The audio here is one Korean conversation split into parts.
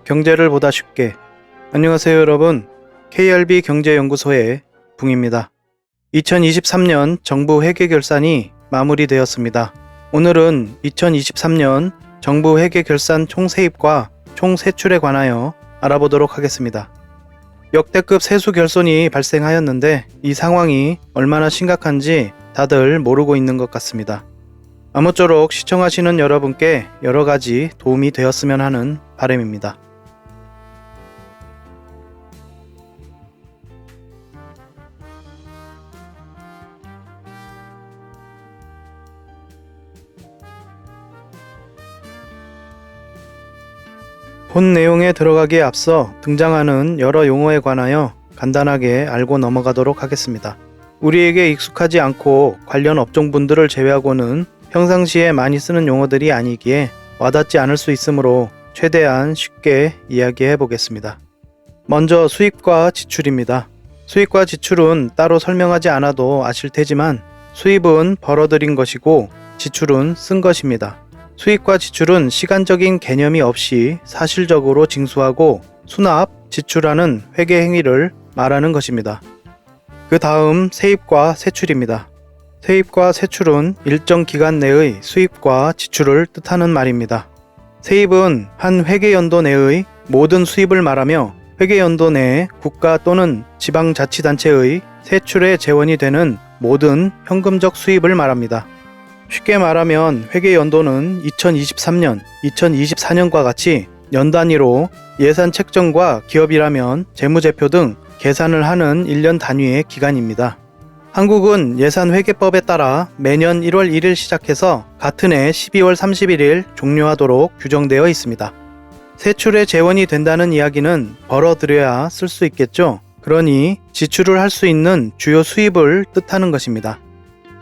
경제를 보다 쉽게. 안녕하세요 여러분, KRB 경제연구소의 붕입니다. 2023년 정부 회계결산이 마무리되었습니다. 오늘은 2023년 정부 회계결산 총세입과 총세출에 관하여 알아보도록 하겠습니다. 역대급 세수 결손이 발생하였는데 이 상황이 얼마나 심각한지 다들 모르고 있는 것 같습니다. 아무쪼록 시청하시는 여러분께 여러가지 도움이 되었으면 하는 바람입니다. 본 내용에 들어가기에 앞서 등장하는 여러 용어에 관하여 간단하게 알고 넘어가도록 하겠습니다. 우리에게 익숙하지 않고 관련 업종분들을 제외하고는 평상시에 많이 쓰는 용어들이 아니기에 와닿지 않을 수 있으므로 최대한 쉽게 이야기해 보겠습니다. 먼저 수입과 지출입니다. 수입과 지출은 따로 설명하지 않아도 아실 테지만 수입은 벌어들인 것이고 지출은 쓴 것입니다. 수입과 지출은 시간적인 개념이 없이 사실적으로 징수하고 수납, 지출하는 회계 행위를 말하는 것입니다. 그 다음 세입과 세출입니다. 세입과 세출은 일정 기간 내의 수입과 지출을 뜻하는 말입니다. 세입은 한 회계연도 내의 모든 수입을 말하며 회계연도 내 국가 또는 지방자치단체의 세출의 재원이 되는 모든 현금적 수입을 말합니다. 쉽게 말하면 회계연도는 2023년, 2024년과 같이 연 단위로 예산 책정과 기업이라면 재무제표 등 계산을 하는 1년 단위의 기간입니다. 한국은 예산회계법에 따라 매년 1월 1일 시작해서 같은 해 12월 31일 종료하도록 규정되어 있습니다. 세출의 재원이 된다는 이야기는 벌어들여야 쓸 수 있겠죠. 그러니 지출을 할 수 있는 주요 수입을 뜻하는 것입니다.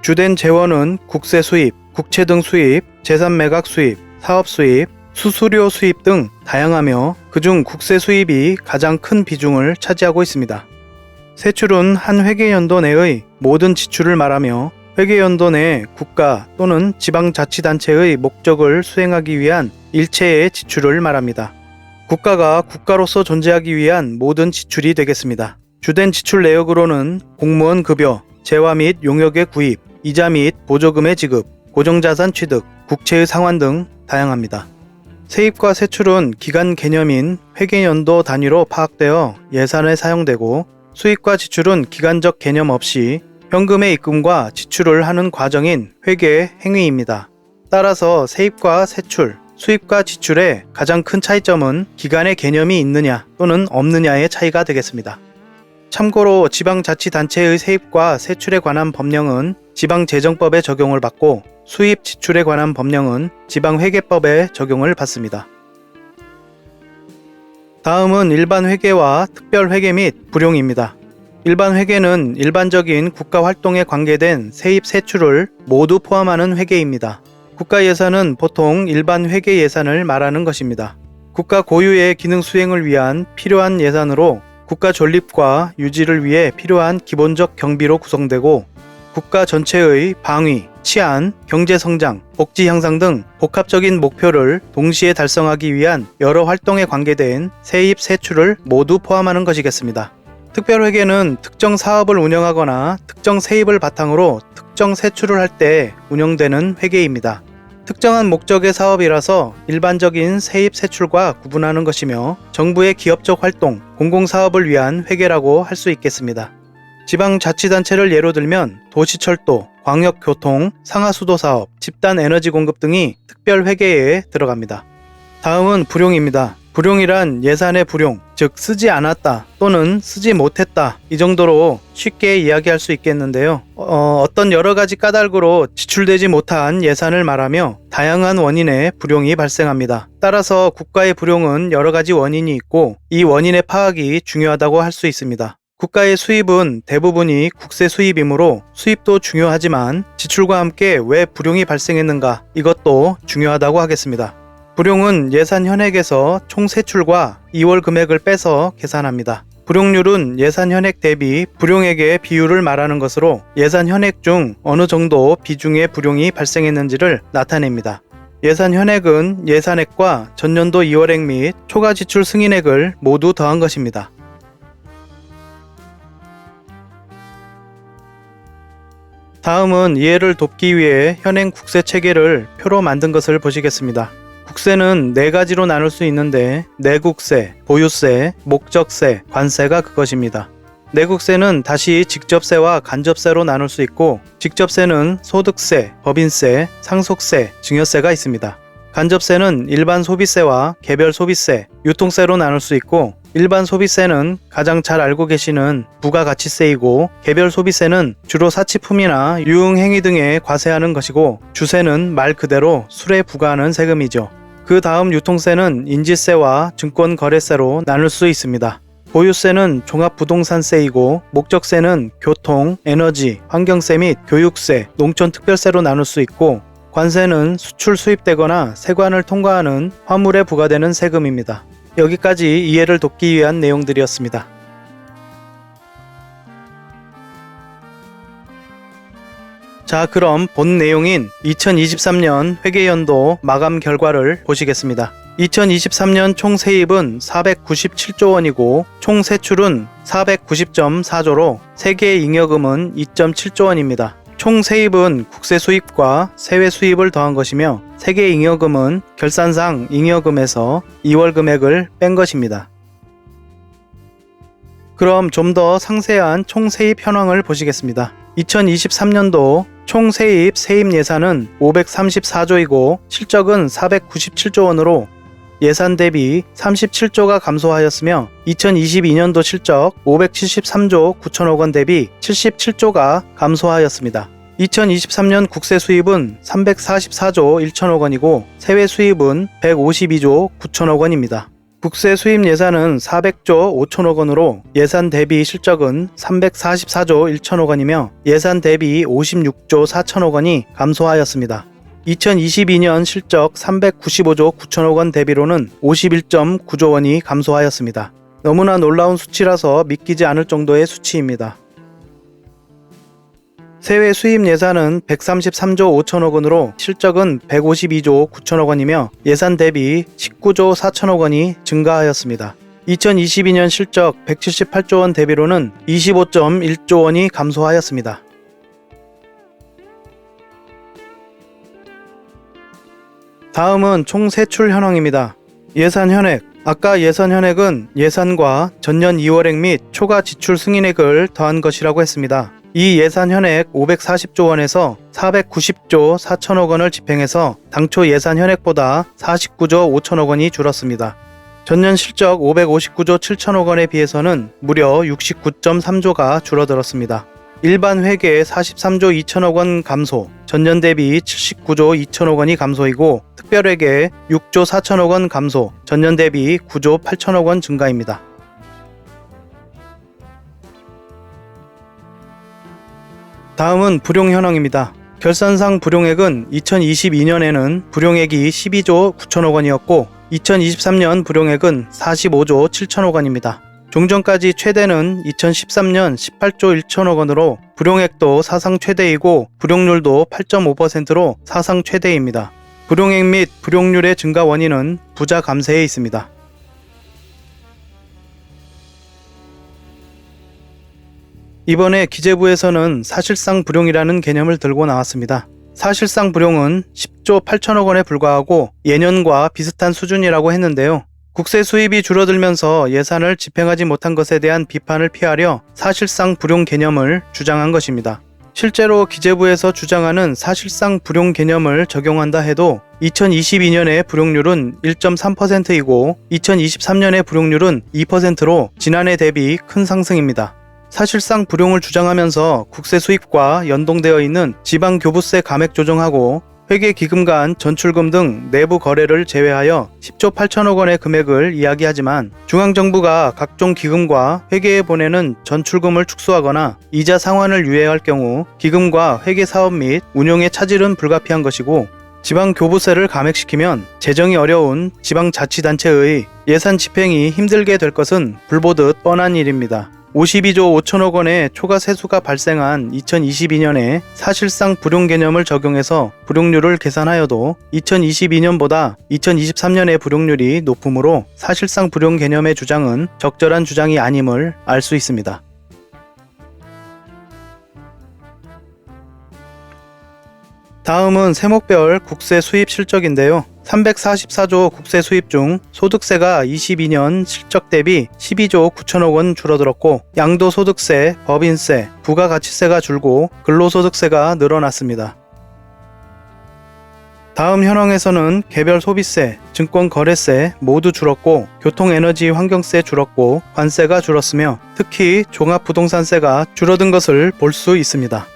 주된 재원은 국세 수입, 국채 등 수입, 재산 매각 수입, 사업 수입, 수수료 수입 등 다양하며 그중 국세 수입이 가장 큰 비중을 차지하고 있습니다. 세출은 한 회계연도 내의 모든 지출을 말하며 회계연도 내 국가 또는 지방자치단체의 목적을 수행하기 위한 일체의 지출을 말합니다. 국가가 국가로서 존재하기 위한 모든 지출이 되겠습니다. 주된 지출 내역으로는 공무원 급여, 재화 및 용역의 구입, 이자 및 보조금의 지급, 고정자산 취득, 국채의 상환 등 다양합니다. 세입과 세출은 기간 개념인 회계연도 단위로 파악되어 예산에 사용되고 수입과 지출은 기간적 개념 없이 현금의 입금과 지출을 하는 과정인 회계 행위입니다. 따라서 세입과 세출, 수입과 지출의 가장 큰 차이점은 기간의 개념이 있느냐 또는 없느냐의 차이가 되겠습니다. 참고로 지방자치단체의 세입과 세출에 관한 법령은 지방재정법에 적용을 받고 수입 지출에 관한 법령은 지방회계법에 적용을 받습니다. 다음은 일반회계와 특별회계 및 불용입니다. 일반회계는 일반적인 국가활동에 관계된 세입 세출을 모두 포함하는 회계입니다. 국가예산은 보통 일반회계 예산을 말하는 것입니다. 국가 고유의 기능 수행을 위한 필요한 예산으로 국가 존립과 유지를 위해 필요한 기본적 경비로 구성되고 국가 전체의 방위, 치안, 경제성장, 복지 향상 등 복합적인 목표를 동시에 달성하기 위한 여러 활동에 관계된 세입, 세출을 모두 포함하는 것이겠습니다. 특별회계는 특정 사업을 운영하거나 특정 세입을 바탕으로 특정 세출을 할 때 운영되는 회계입니다. 특정한 목적의 사업이라서 일반적인 세입 세출과 구분하는 것이며 정부의 기업적 활동, 공공사업을 위한 회계라고 할 수 있겠습니다. 지방자치단체를 예로 들면 도시철도, 광역교통, 상하수도사업, 집단에너지 공급 등이 특별회계에 들어갑니다. 다음은 불용입니다. 불용이란 예산의 불용, 즉 쓰지 않았다 또는 쓰지 못했다 이 정도로 쉽게 이야기할 수 있겠는데요. 어떤 여러 가지 까닭으로 지출되지 못한 예산을 말하며 다양한 원인의 불용이 발생합니다. 따라서 국가의 불용은 여러 가지 원인이 있고 이 원인의 파악이 중요하다고 할 수 있습니다. 국가의 수입은 대부분이 국세 수입이므로 수입도 중요하지만 지출과 함께 왜 불용이 발생했는가, 이것도 중요하다고 하겠습니다. 불용은 예산 현액에서 총 세출과 2월 금액을 빼서 계산합니다. 불용률은 예산 현액 대비 불용액의 비율을 말하는 것으로 예산 현액 중 어느 정도 비중의 불용이 발생했는지를 나타냅니다. 예산 현액은 예산액과 전년도 2월액 및 초과 지출 승인액을 모두 더한 것입니다. 다음은 이해를 돕기 위해 현행 국세 체계를 표로 만든 것을 보시겠습니다. 국세는 4가지로 나눌 수 있는데 내국세, 보유세, 목적세, 관세가 그것입니다. 내국세는 다시 직접세와 간접세로 나눌 수 있고 직접세는 소득세, 법인세, 상속세, 증여세가 있습니다. 간접세는 일반 소비세와 개별 소비세, 유통세로 나눌 수 있고 일반 소비세는 가장 잘 알고 계시는 부가가치세이고 개별 소비세는 주로 사치품이나 유흥행위 등에 과세하는 것이고 주세는 말 그대로 술에 부과하는 세금이죠. 그 다음 유통세는 인지세와 증권거래세로 나눌 수 있습니다. 보유세는 종합부동산세이고 목적세는 교통, 에너지, 환경세 및 교육세, 농촌특별세로 나눌 수 있고 관세는 수출 수입되거나 세관을 통과하는 화물에 부과되는 세금입니다. 여기까지 이해를 돕기 위한 내용들이었습니다. 자, 그럼 본 내용인 2023년 회계연도 마감 결과를 보시겠습니다. 2023년 총 세입은 497조 원이고 총 세출은 490.4조로 세계 잉여금은 2.7조 원입니다. 총 세입은 국세 수입과 세외 수입을 더한 것이며 세계 잉여금은 결산상 잉여금에서 2월 금액을 뺀 것입니다. 그럼 좀 더 상세한 총 세입 현황을 보시겠습니다. 2023년도 총 세입 예산은 534조이고 실적은 497조 원으로 예산 대비 37조가 감소하였으며 2022년도 실적 573조 9천억 원 대비 77조가 감소하였습니다. 2023년 국세 수입은 344조 1천억 원이고 세외 수입은 152조 9천억 원입니다. 국세 수입 예산은 400조 5천억 원으로 예산 대비 실적은 344조 1천억 원이며 예산 대비 56조 4천억 원이 감소하였습니다. 2022년 실적 395조 9천억 원 대비로는 51.9조 원이 감소하였습니다. 너무나 놀라운 수치라서 믿기지 않을 정도의 수치입니다. 세외 수입 예산은 133조 5천억 원으로 실적은 152조 9천억 원이며 예산 대비 19조 4천억 원이 증가하였습니다. 2022년 실적 178조 원 대비로는 25.1조 원이 감소하였습니다. 다음은 총 세출 현황입니다. 예산 현액. 아까 예산 현액은 예산과 전년 2월액 및 초과 지출 승인액을 더한 것이라고 했습니다. 이 예산 현액 540조 원에서 490조 4천억 원을 집행해서 당초 예산 현액보다 49조 5천억 원이 줄었습니다. 전년 실적 559조 7천억 원에 비해서는 무려 69.3조가 줄어들었습니다. 일반 회계 43조 2천억 원 감소, 전년 대비 79조 2천억 원이 감소이고 특별회계 6조 4천억 원 감소, 전년 대비 9조 8천억 원 증가입니다. 다음은 불용 현황입니다. 결산상 불용액은 2022년에는 불용액이 12조 9천억 원이었고 2023년 불용액은 45조 7천억 원입니다. 종전까지 최대는 2013년 18조 1천억 원으로 불용액도 사상 최대이고 불용률도 8.5%로 사상 최대입니다. 불용액 및 불용률의 증가 원인은 부자 감세에 있습니다. 이번에 기재부에서는 사실상 불용이라는 개념을 들고 나왔습니다. 사실상 불용은 10조 8천억 원에 불과하고 예년과 비슷한 수준이라고 했는데요. 국세 수입이 줄어들면서 예산을 집행하지 못한 것에 대한 비판을 피하려 사실상 불용 개념을 주장한 것입니다. 실제로 기재부에서 주장하는 사실상 불용 개념을 적용한다 해도 2022년의 불용률은 1.3%이고 2023년의 불용률은 2%로 지난해 대비 큰 상승입니다. 사실상 불용을 주장하면서 국세 수입과 연동되어 있는 지방교부세 감액 조정하고 회계기금 간 전출금 등 내부 거래를 제외하여 10조 8천억 원의 금액을 이야기하지만 중앙정부가 각종 기금과 회계에 보내는 전출금을 축소하거나 이자 상환을 유예할 경우 기금과 회계 사업 및 운용의 차질은 불가피한 것이고 지방교부세를 감액시키면 재정이 어려운 지방자치단체의 예산 집행이 힘들게 될 것은 불보듯 뻔한 일입니다. 52조 5천억 원의 초과 세수가 발생한 2022년에 사실상 불용 개념을 적용해서 불용률을 계산하여도 2022년보다 2023년의 불용률이 높으므로 사실상 불용 개념의 주장은 적절한 주장이 아님을 알 수 있습니다. 다음은 세목별 국세 수입 실적인데요. 344조 국세 수입 중 소득세가 22년 실적 대비 12조 9천억 원 줄어들었고 양도소득세, 법인세, 부가가치세가 줄고 근로소득세가 늘어났습니다. 다음 현황에서는 개별 소비세, 증권거래세 모두 줄었고 교통에너지 환경세 줄었고 관세가 줄었으며 특히 종합부동산세가 줄어든 것을 볼 수 있습니다.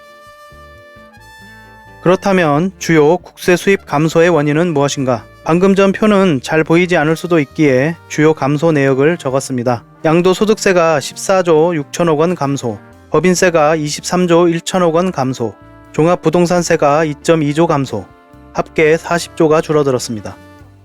그렇다면 주요 국세 수입 감소의 원인은 무엇인가? 방금 전 표는 잘 보이지 않을 수도 있기에 주요 감소 내역을 적었습니다. 양도소득세가 14조 6천억 원 감소, 법인세가 23조 1천억 원 감소, 종합부동산세가 2.2조 감소, 합계 40조가 줄어들었습니다.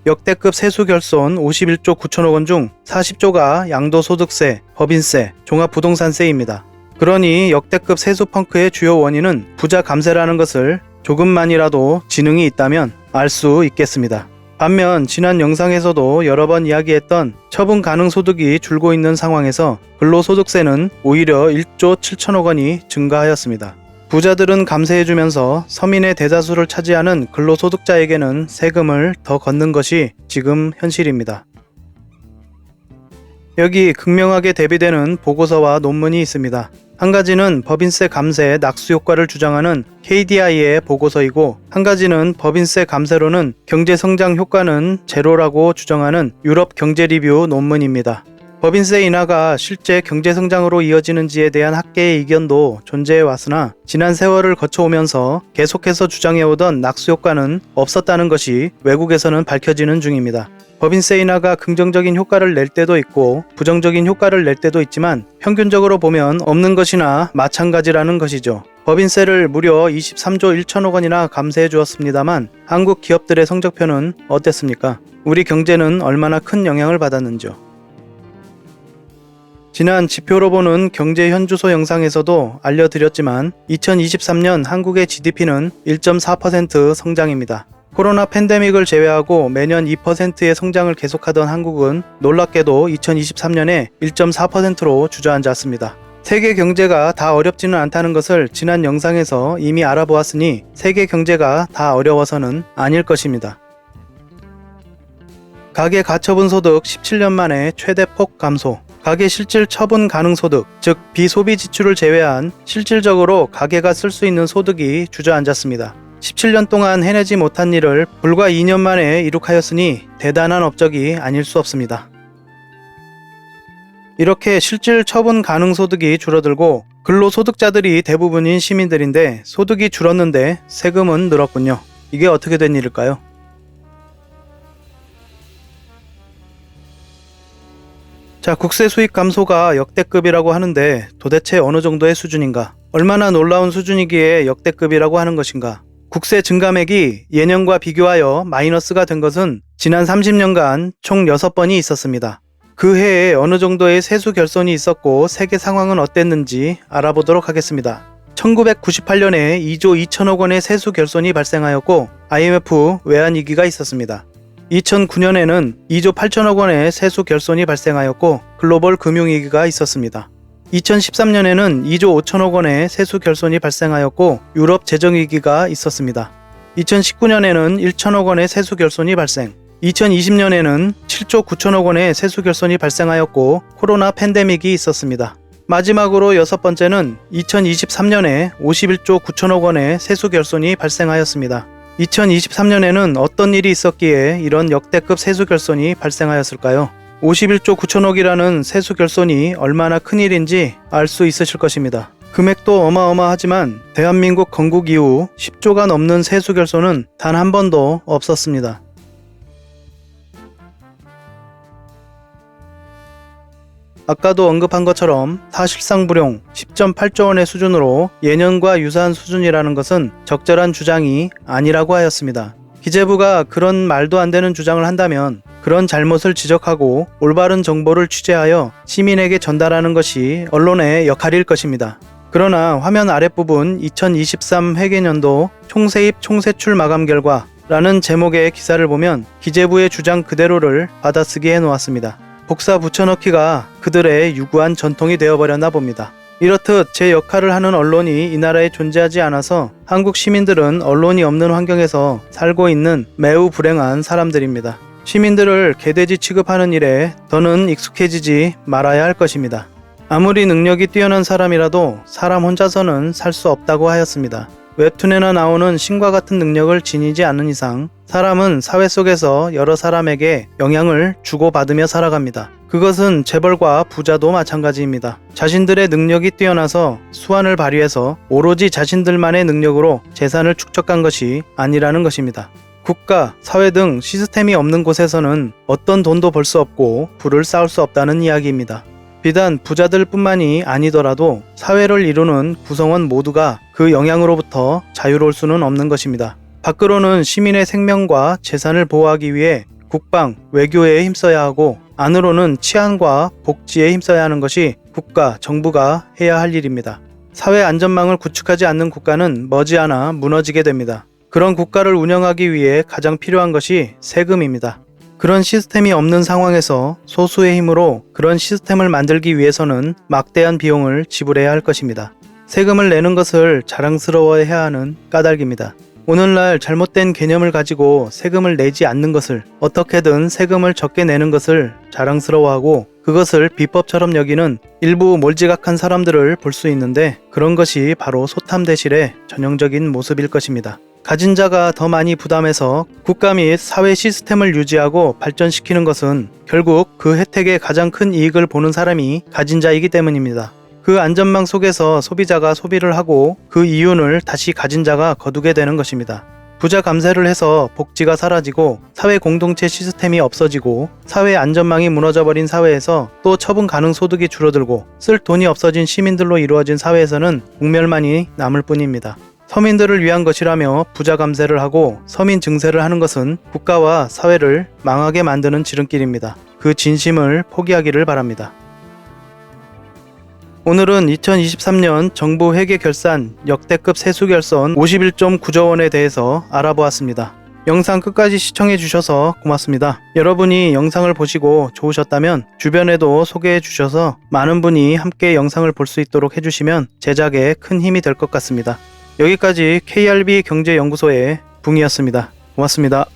역대급 세수 결손 51조 9천억 원 중 40조가 양도소득세, 법인세, 종합부동산세입니다. 그러니 역대급 세수 펑크의 주요 원인은 부자 감세라는 것을 조금만이라도 지능이 있다면 알 수 있겠습니다. 반면 지난 영상에서도 여러 번 이야기했던 처분 가능 소득이 줄고 있는 상황에서 근로소득세는 오히려 1조 7천억 원이 증가하였습니다. 부자들은 감세해주면서 서민의 대다수를 차지하는 근로소득자에게는 세금을 더 걷는 것이 지금 현실입니다. 여기 극명하게 대비되는 보고서와 논문이 있습니다. 한 가지는 법인세 감세 낙수 효과를 주장하는 KDI의 보고서이고 한 가지는 법인세 감세로는 경제성장 효과는 제로라고 주장하는 유럽 경제리뷰 논문입니다. 법인세 인하가 실제 경제성장으로 이어지는지에 대한 학계의 이견도 존재해 왔으나 지난 세월을 거쳐오면서 계속해서 주장해오던 낙수 효과는 없었다는 것이 외국에서는 밝혀지는 중입니다. 법인세 인하가 긍정적인 효과를 낼 때도 있고 부정적인 효과를 낼 때도 있지만 평균적으로 보면 없는 것이나 마찬가지라는 것이죠. 법인세를 무려 23조 1천억 원이나 감세해 주었습니다만 한국 기업들의 성적표는 어땠습니까? 우리 경제는 얼마나 큰 영향을 받았는지요. 지난 지표로 보는 경제 현주소 영상에서도 알려드렸지만 2023년 한국의 GDP는 1.4% 성장입니다. 코로나 팬데믹을 제외하고 매년 2%의 성장을 계속하던 한국은 놀랍게도 2023년에 1.4%로 주저앉았습니다. 세계 경제가 다 어렵지는 않다는 것을 지난 영상에서 이미 알아보았으니 세계 경제가 다 어려워서는 아닐 것입니다. 가계 가처분 소득 17년 만에 최대 폭 감소. 가계 실질 처분 가능 소득, 즉 비소비 지출을 제외한 실질적으로 가계가 쓸 수 있는 소득이 주저앉았습니다. 17년 동안 해내지 못한 일을 불과 2년 만에 이룩하였으니 대단한 업적이 아닐 수 없습니다. 이렇게 실질 처분 가능 소득이 줄어들고 근로소득자들이 대부분인 시민들인데 소득이 줄었는데 세금은 늘었군요. 이게 어떻게 된 일일까요? 자, 국세 수익 감소가 역대급이라고 하는데 도대체 어느 정도의 수준인가? 얼마나 놀라운 수준이기에 역대급이라고 하는 것인가? 국세 증감액이 예년과 비교하여 마이너스가 된 것은 지난 30년간 총 6번이 있었습니다. 그 해에 어느 정도의 세수 결손이 있었고 세계 상황은 어땠는지 알아보도록 하겠습니다. 1998년에 2조 2천억 원의 세수 결손이 발생하였고 IMF 외환위기가 있었습니다. 2009년에는 2조 8천억 원의 세수 결손이 발생하였고 글로벌 금융위기가 있었습니다. 2013년에는 2조 5천억 원의 세수 결손이 발생하였고 유럽 재정위기가 있었습니다. 2019년에는 1천억 원의 세수 결손이 발생, 2020년에는 7조 9천억 원의 세수 결손이 발생하였고 코로나 팬데믹이 있었습니다. 마지막으로 6번째는 2023년에 51조 9천억 원의 세수 결손이 발생하였습니다. 2023년에는 어떤 일이 있었기에 이런 역대급 세수 결손이 발생하였을까요? 51조 9천억이라는 세수 결손이 얼마나 큰 일인지 알 수 있으실 것입니다. 금액도 어마어마하지만 대한민국 건국 이후 10조가 넘는 세수 결손은 단 한 번도 없었습니다. 아까도 언급한 것처럼 사실상 불용 10.8조 원의 수준으로 예년과 유사한 수준이라는 것은 적절한 주장이 아니라고 하였습니다. 기재부가 그런 말도 안 되는 주장을 한다면 그런 잘못을 지적하고 올바른 정보를 취재하여 시민에게 전달하는 것이 언론의 역할일 것입니다. 그러나 화면 아랫부분 2023 회계년도 총세입 총세출 마감 결과 라는 제목의 기사를 보면 기재부의 주장 그대로를 받아쓰기 해놓았습니다. 복사 붙여넣기가 그들의 유구한 전통이 되어버렸나 봅니다. 이렇듯 제 역할을 하는 언론이 이 나라에 존재하지 않아서 한국 시민들은 언론이 없는 환경에서 살고 있는 매우 불행한 사람들입니다. 시민들을 개돼지 취급하는 일에 더는 익숙해지지 말아야 할 것입니다. 아무리 능력이 뛰어난 사람이라도 사람 혼자서는 살 수 없다고 하였습니다. 웹툰에나 나오는 신과 같은 능력을 지니지 않는 이상 사람은 사회 속에서 여러 사람에게 영향을 주고받으며 살아갑니다. 그것은 재벌과 부자도 마찬가지입니다. 자신들의 능력이 뛰어나서 수완을 발휘해서 오로지 자신들만의 능력으로 재산을 축적한 것이 아니라는 것입니다. 국가, 사회 등 시스템이 없는 곳에서는 어떤 돈도 벌 수 없고 부를 쌓을 수 없다는 이야기입니다. 비단 부자들 뿐만이 아니더라도 사회를 이루는 구성원 모두가 그 영향으로부터 자유로울 수는 없는 것입니다. 밖으로는 시민의 생명과 재산을 보호하기 위해 국방, 외교에 힘써야 하고 안으로는 치안과 복지에 힘써야 하는 것이 국가, 정부가 해야 할 일입니다. 사회 안전망을 구축하지 않는 국가는 머지않아 무너지게 됩니다. 그런 국가를 운영하기 위해 가장 필요한 것이 세금입니다. 그런 시스템이 없는 상황에서 소수의 힘으로 그런 시스템을 만들기 위해서는 막대한 비용을 지불해야 할 것입니다. 세금을 내는 것을 자랑스러워해야 하는 까닭입니다. 오늘날 잘못된 개념을 가지고 세금을 내지 않는 것을, 어떻게든 세금을 적게 내는 것을 자랑스러워하고 그것을 비법처럼 여기는 일부 몰지각한 사람들을 볼 수 있는데 그런 것이 바로 소탐대실의 전형적인 모습일 것입니다. 가진 자가 더 많이 부담해서 국가 및 사회 시스템을 유지하고 발전시키는 것은 결국 그 혜택의 가장 큰 이익을 보는 사람이 가진 자이기 때문입니다. 그 안전망 속에서 소비자가 소비를 하고 그 이윤을 다시 가진 자가 거두게 되는 것입니다. 부자 감세를 해서 복지가 사라지고 사회 공동체 시스템이 없어지고 사회 안전망이 무너져버린 사회에서 또 처분 가능 소득이 줄어들고 쓸 돈이 없어진 시민들로 이루어진 사회에서는 국멸만이 남을 뿐입니다. 서민들을 위한 것이라며 부자 감세를 하고 서민 증세를 하는 것은 국가와 사회를 망하게 만드는 지름길입니다. 그 진심을 포기하기를 바랍니다. 오늘은 2023년 정부 회계 결산 역대급 세수 결손 51.9조 원에 대해서 알아보았습니다. 영상 끝까지 시청해 주셔서 고맙습니다. 여러분이 영상을 보시고 좋으셨다면 주변에도 소개해 주셔서 많은 분이 함께 영상을 볼 수 있도록 해주시면 제작에 큰 힘이 될 것 같습니다. 여기까지 KRB 경제연구소의 붕이었습니다. 고맙습니다.